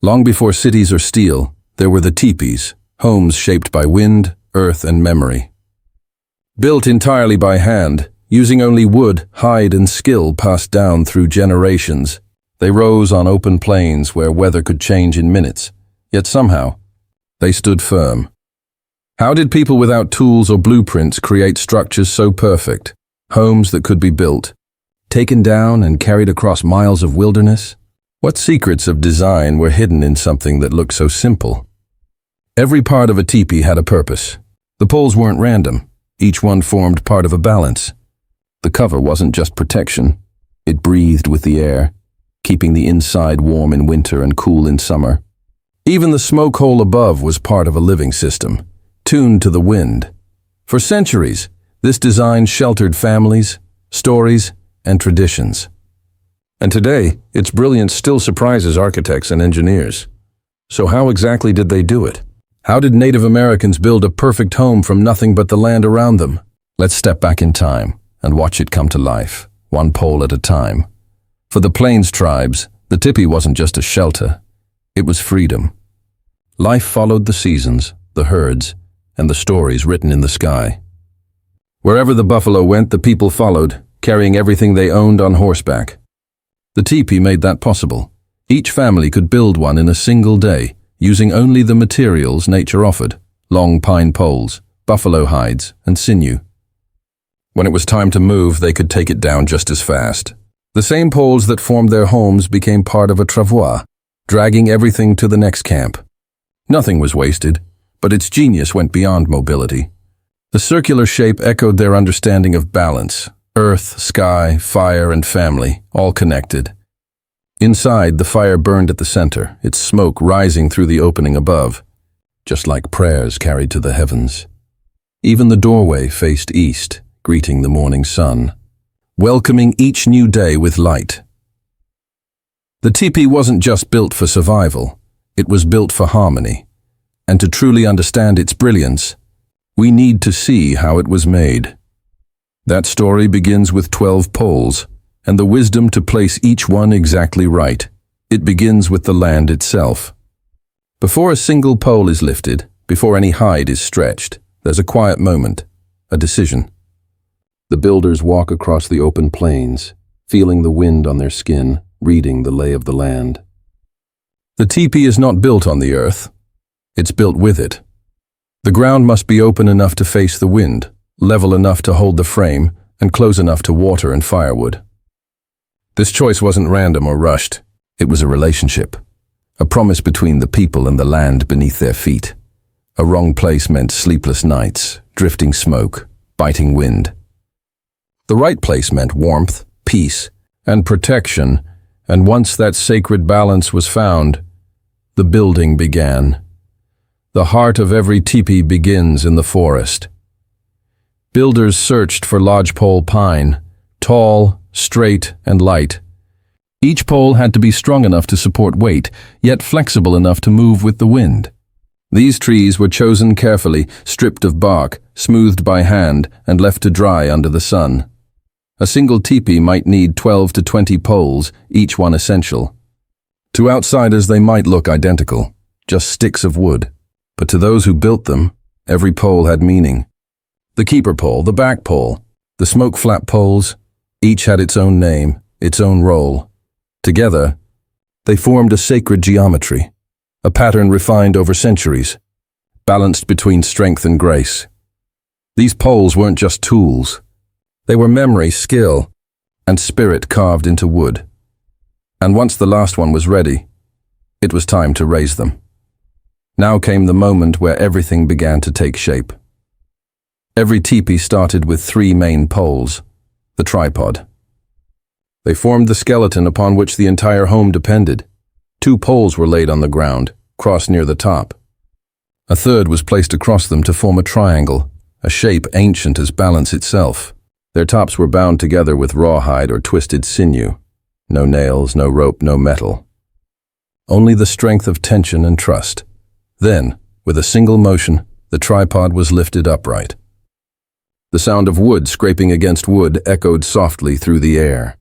Long before cities or steel, there were the tipis, homes shaped by wind, earth, and memory. Built entirely by hand, using only wood, hide, and skill passed down through generations, they rose on open plains where weather could change in minutes, yet somehow, they stood firm. How did people without tools or blueprints create structures so perfect, homes that could be built, taken down and carried across miles of wilderness? What secrets of design were hidden in something that looked so simple? Every part of a teepee had a purpose. The poles weren't random. Each one formed part of a balance. The cover wasn't just protection. It breathed with the air, keeping the inside warm in winter and cool in summer. Even the smoke hole above was part of a living system, tuned to the wind. For centuries, this design sheltered families, stories, and traditions. And today, its brilliance still surprises architects and engineers. So how exactly did they do it? How did Native Americans build a perfect home from nothing but the land around them? Let's step back in time and watch it come to life, one pole at a time. For the Plains tribes, the tipi wasn't just a shelter. It was freedom. Life followed the seasons, the herds, and the stories written in the sky. Wherever the buffalo went, the people followed, carrying everything they owned on horseback. The teepee made that possible. Each family could build one in a single day, using only the materials nature offered: long pine poles, buffalo hides, and sinew. When it was time to move, they could take it down just as fast. The same poles that formed their homes became part of a travois, dragging everything to the next camp. Nothing was wasted, but its genius went beyond mobility. The circular shape echoed their understanding of balance: earth, sky, fire, and family, all connected. Inside, the fire burned at the center, its smoke rising through the opening above, just like prayers carried to the heavens. Even the doorway faced east, greeting the morning sun, welcoming each new day with light. The teepee wasn't just built for survival, it was built for harmony. And to truly understand its brilliance, we need to see how it was made. That story begins with 12 poles, and the wisdom to place each one exactly right. It begins with the land itself. Before a single pole is lifted, before any hide is stretched, there's a quiet moment, a decision. The builders walk across the open plains, feeling the wind on their skin, reading the lay of the land. The teepee is not built on the earth, it's built with it. The ground must be open enough to face the wind, level enough to hold the frame, and close enough to water and firewood. This choice wasn't random or rushed. It was a relationship, a promise between the people and the land beneath their feet. A wrong place meant sleepless nights, drifting smoke, biting wind. The right place meant warmth, peace, and protection, and once that sacred balance was found, the building began. The heart of every teepee begins in the forest. Builders searched for lodgepole pine, tall, straight, and light. Each pole had to be strong enough to support weight, yet flexible enough to move with the wind. These trees were chosen carefully, stripped of bark, smoothed by hand, and left to dry under the sun. A single teepee might need 12 to 20 poles, each one essential. To outsiders they might look identical, just sticks of wood. But to those who built them, every pole had meaning. The keeper pole, the back pole, the smoke flap poles, each had its own name, its own role. Together, they formed a sacred geometry, a pattern refined over centuries, balanced between strength and grace. These poles weren't just tools. They were memory, skill, and spirit carved into wood. And once the last one was ready, it was time to raise them. Now came the moment where everything began to take shape. Every teepee started with 3 main poles, the tripod. They formed the skeleton upon which the entire home depended. 2 poles were laid on the ground, crossed near the top. A third was placed across them to form a triangle, a shape ancient as balance itself. Their tops were bound together with rawhide or twisted sinew. No nails, no rope, no metal. Only the strength of tension and trust. Then, with a single motion, the tripod was lifted upright. The sound of wood scraping against wood echoed softly through the air.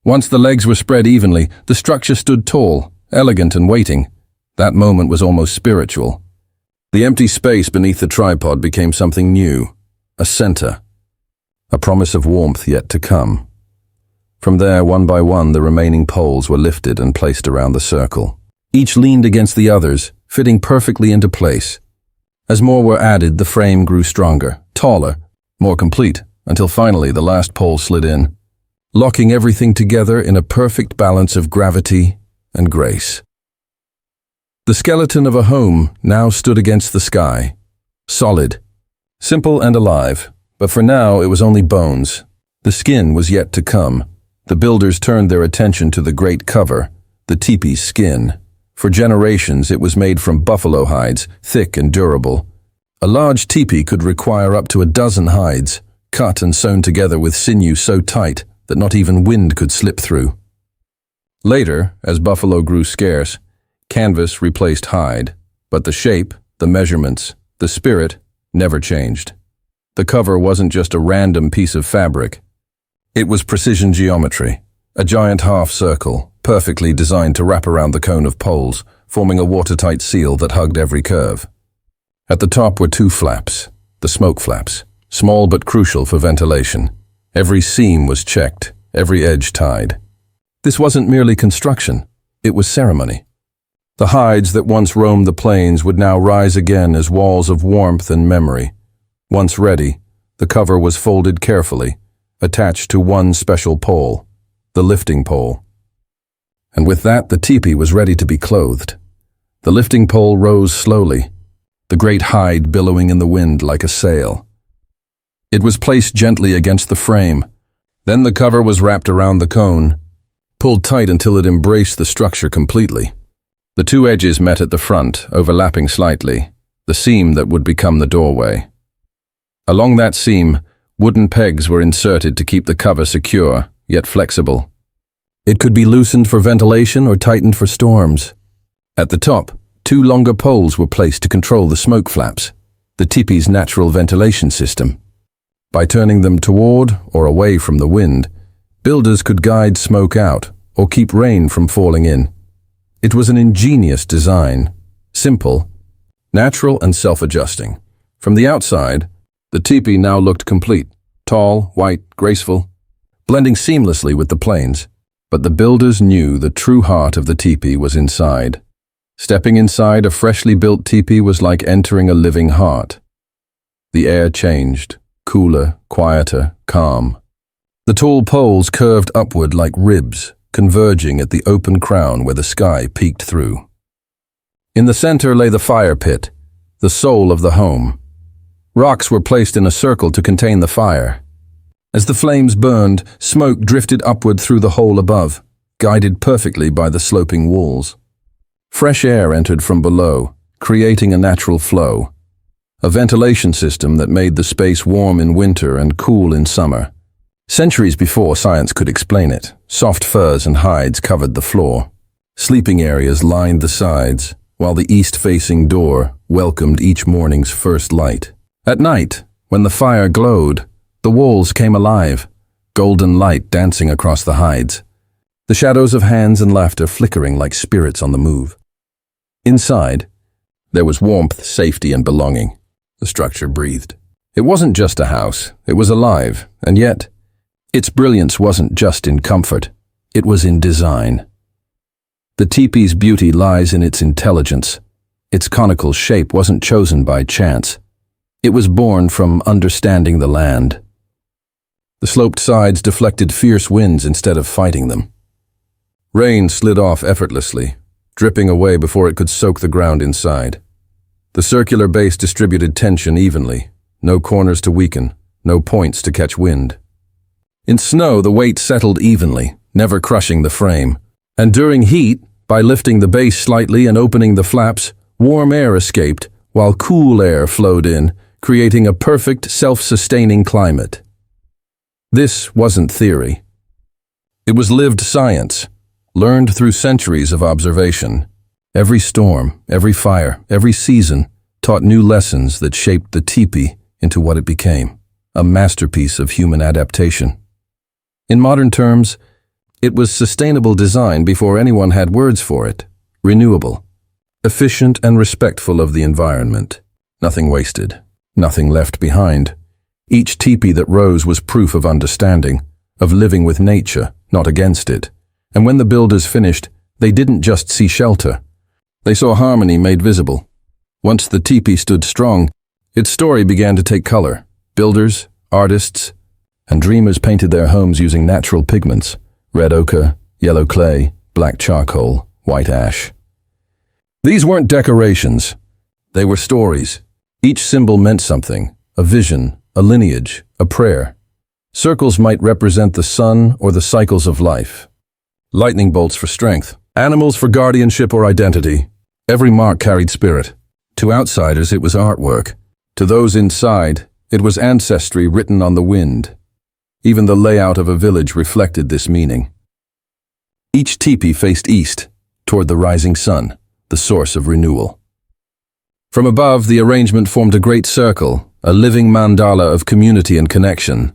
Once the legs were spread evenly, the structure stood tall, elegant and waiting, That moment was almost spiritual. The empty space beneath the tripod became something new, a center, a promise of warmth yet to come. From there, one by one, the remaining poles were lifted and placed around the circle. Each leaned against the others, fitting perfectly into place. As more were added, the frame grew stronger, taller, more complete, until finally the last pole slid in, locking everything together in a perfect balance of gravity and grace. The skeleton of a home now stood against the sky, solid, simple and alive, but for now it was only bones. The skin was yet to come. The builders turned their attention to the great cover, the tipi's skin. For generations it was made from buffalo hides, thick and durable. A large tipi could require up to a dozen hides, cut and sewn together with sinew so tight that not even wind could slip through. Later, as buffalo grew scarce, canvas replaced hide, but the shape, the measurements, the spirit never changed. The cover wasn't just a random piece of fabric. It was precision geometry, a giant half circle, perfectly designed to wrap around the cone of poles, forming a watertight seal that hugged every curve. At the top were two flaps, the smoke flaps, small but crucial for ventilation. Every seam was checked, every edge tied. This wasn't merely construction, it was ceremony. The hides that once roamed the plains would now rise again as walls of warmth and memory. Once ready, the cover was folded carefully, attached to one special pole, the lifting pole. And with that, the tipi was ready to be clothed. The lifting pole rose slowly, the great hide billowing in the wind like a sail. It was placed gently against the frame. Then the cover was wrapped around the cone, pulled tight until it embraced the structure completely. The two edges met at the front, overlapping slightly, the seam that would become the doorway. Along that seam, wooden pegs were inserted to keep the cover secure, yet flexible. It could be loosened for ventilation or tightened for storms. At the top, two longer poles were placed to control the smoke flaps, the tipi's natural ventilation system. By turning them toward or away from the wind, builders could guide smoke out or keep rain from falling in. It was an ingenious design, simple, natural and self-adjusting. From the outside, the tipi now looked complete, tall, white, graceful, blending seamlessly with the plains. But the builders knew the true heart of the tipi was inside. Stepping inside a freshly built tipi was like entering a living heart. The air changed, cooler, quieter, calm. The tall poles curved upward like ribs, converging at the open crown where the sky peeked through. In the center lay the fire pit, the soul of the home. Rocks were placed in a circle to contain the fire. As the flames burned, smoke drifted upward through the hole above, guided perfectly by the sloping walls. Fresh air entered from below, creating a natural flow, a ventilation system that made the space warm in winter and cool in summer. Centuries before science could explain it, soft furs and hides covered the floor. Sleeping areas lined the sides, while the east-facing door welcomed each morning's first light. At night, when the fire glowed, the walls came alive, golden light dancing across the hides, the shadows of hands and laughter flickering like spirits on the move. Inside, there was warmth, safety, and belonging. The structure breathed. It wasn't just a house, it was alive, and yet, its brilliance wasn't just in comfort, it was in design. The tipi's beauty lies in its intelligence. Its conical shape wasn't chosen by chance. It was born from understanding the land. The sloped sides deflected fierce winds instead of fighting them. Rain slid off effortlessly, dripping away before it could soak the ground inside. The circular base distributed tension evenly, no corners to weaken, no points to catch wind. In snow, the weight settled evenly, never crushing the frame. And during heat, by lifting the base slightly and opening the flaps, warm air escaped, while cool air flowed in, creating a perfect, self-sustaining climate. This wasn't theory. It was lived science, learned through centuries of observation. Every storm, every fire, every season taught new lessons that shaped the tipi into what it became, a masterpiece of human adaptation. In modern terms, it was sustainable design before anyone had words for it, renewable. efficient and respectful of the environment. Nothing wasted, nothing left behind. Each teepee that rose was proof of understanding, of living with nature, not against it. And when the builders finished, they didn't just see shelter. They saw harmony made visible. Once the teepee stood strong, its story began to take color. Builders, artists, and dreamers painted their homes using natural pigments: red ochre, yellow clay, black charcoal, white ash. These weren't decorations. They were stories. Each symbol meant something: a vision, a lineage, a prayer. Circles might represent the sun or the cycles of life. Lightning bolts for strength. Animals for guardianship or identity. Every mark carried spirit. To outsiders, it was artwork. To those inside, it was ancestry written on the wind. Even the layout of a village reflected this meaning. Each teepee faced east, toward the rising sun, the source of renewal. From above, the arrangement formed a great circle, a living mandala of community and connection.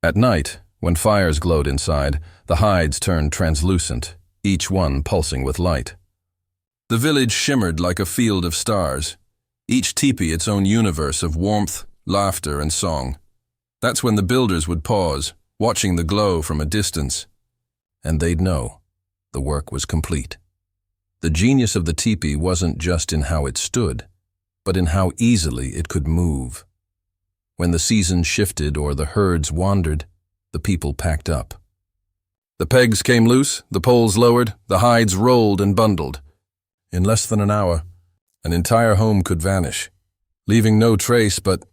At night, when fires glowed inside, the hides turned translucent, each one pulsing with light. The village shimmered like a field of stars, each teepee its own universe of warmth, laughter, and song. That's when the builders would pause, watching the glow from a distance, and they'd know the work was complete. The genius of the teepee wasn't just in how it stood, but in how easily it could move. When the seasons shifted or the herds wandered, the people packed up. The pegs came loose, the poles lowered, the hides rolled and bundled. In less than an hour, an entire home could vanish, leaving no trace but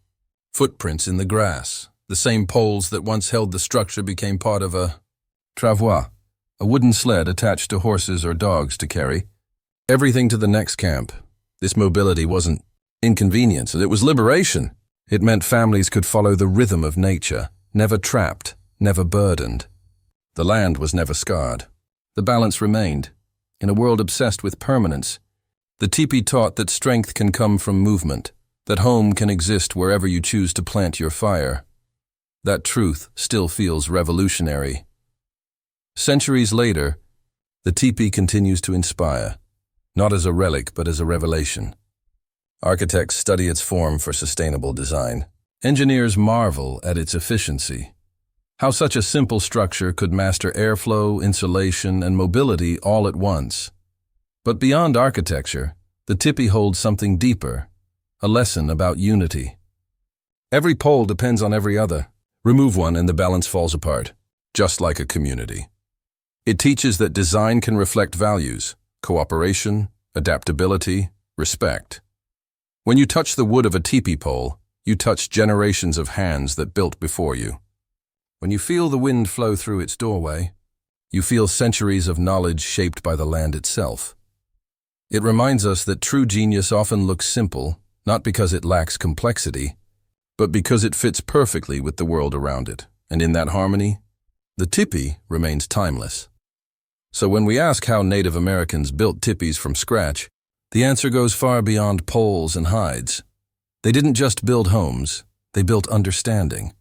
footprints in the grass. The same poles that once held the structure became part of a travois, a wooden sled attached to horses or dogs to carry everything to the next camp. This mobility wasn't inconvenience, it was liberation. It meant families could follow the rhythm of nature, never trapped, never burdened. The land was never scarred. The balance remained. In a world obsessed with permanence, the teepee taught that strength can come from movement, that home can exist wherever you choose to plant your fire. That truth still feels revolutionary. Centuries later, the teepee continues to inspire, not as a relic but as a revelation. Architects study its form for sustainable design. Engineers marvel at its efficiency. How such a simple structure could master airflow, insulation, and mobility all at once. But beyond architecture, the teepee holds something deeper, a lesson about unity. Every pole depends on every other. Remove one and the balance falls apart, just like a community. It teaches that design can reflect values: cooperation, adaptability, respect. When you touch the wood of a teepee pole, you touch generations of hands that built before you. When you feel the wind flow through its doorway, you feel centuries of knowledge shaped by the land itself. It reminds us that true genius often looks simple, not because it lacks complexity, but because it fits perfectly with the world around it. And in that harmony, the teepee remains timeless. So when we ask how Native Americans built teepees from scratch, the answer goes far beyond poles and hides. They didn't just build homes, they built understanding.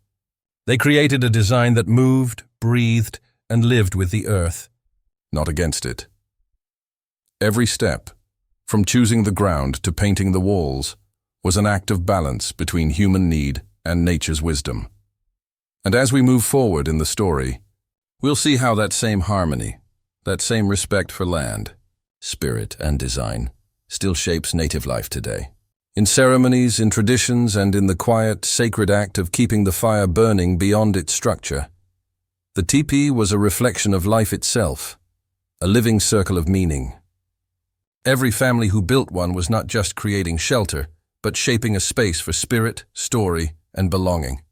They created a design that moved, breathed, and lived with the earth, not against it. Every step, from choosing the ground to painting the walls, was an act of balance between human need and nature's wisdom. And as we move forward in the story, we'll see how that same harmony, that same respect for land, spirit, and design still shapes native life today. In ceremonies, in traditions, and in the quiet, sacred act of keeping the fire burning beyond its structure, the teepee was a reflection of life itself, a living circle of meaning. Every family who built one was not just creating shelter, but shaping a space for spirit, story, and belonging.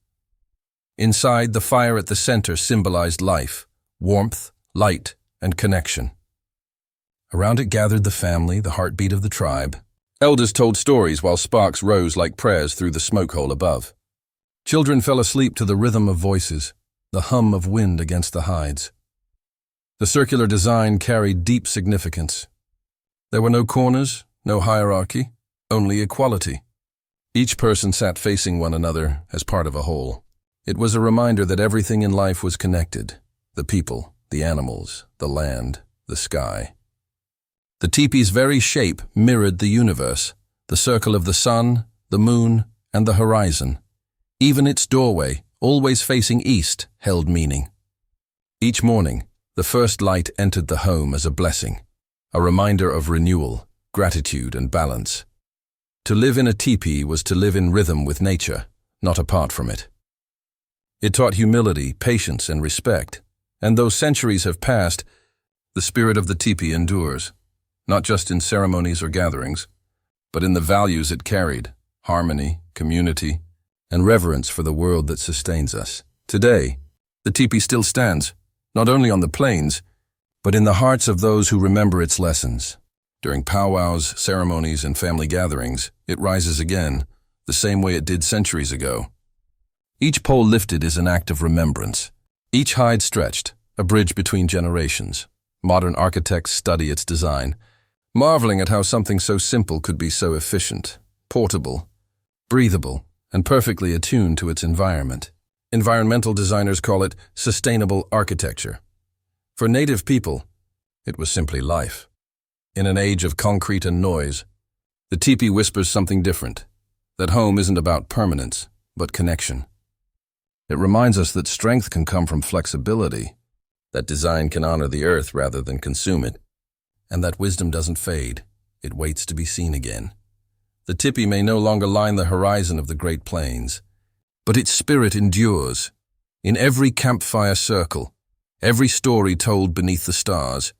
Inside, the fire at the center symbolized life, warmth, light, and connection. Around it gathered the family, the heartbeat of the tribe. Elders told stories while sparks rose like prayers through the smoke hole above. Children fell asleep to the rhythm of voices, the hum of wind against the hides. The circular design carried deep significance. There were no corners, no hierarchy, only equality. Each person sat facing one another as part of a whole. It was a reminder that everything in life was connected: the people, the animals, the land, the sky. The teepee's very shape mirrored the universe, the circle of the sun, the moon, and the horizon. Even its doorway, always facing east, held meaning. Each morning, the first light entered the home as a blessing, a reminder of renewal, gratitude, and balance. To live in a teepee was to live in rhythm with nature, not apart from it. It taught humility, patience, and respect, and though centuries have passed, the spirit of the teepee endures, not just in ceremonies or gatherings, but in the values it carried: harmony, community, and reverence for the world that sustains us. Today, the teepee still stands, not only on the plains, but in the hearts of those who remember its lessons. During powwows, ceremonies, and family gatherings, it rises again, the same way it did centuries ago. Each pole lifted is an act of remembrance. Each hide stretched, a bridge between generations. Modern architects study its design, marveling at how something so simple could be so efficient, portable, breathable, and perfectly attuned to its environment. Environmental designers call it sustainable architecture. For native people, it was simply life. In an age of concrete and noise, the teepee whispers something different, that home isn't about permanence, but connection. It reminds us that strength can come from flexibility, that design can honor the earth rather than consume it, and that wisdom doesn't fade, it waits to be seen again. The teepee may no longer line the horizon of the Great Plains, but its spirit endures. In every campfire circle, every story told beneath the stars,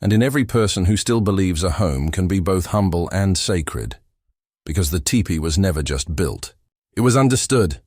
and in every person who still believes a home can be both humble and sacred. Because the teepee was never just built. It was understood,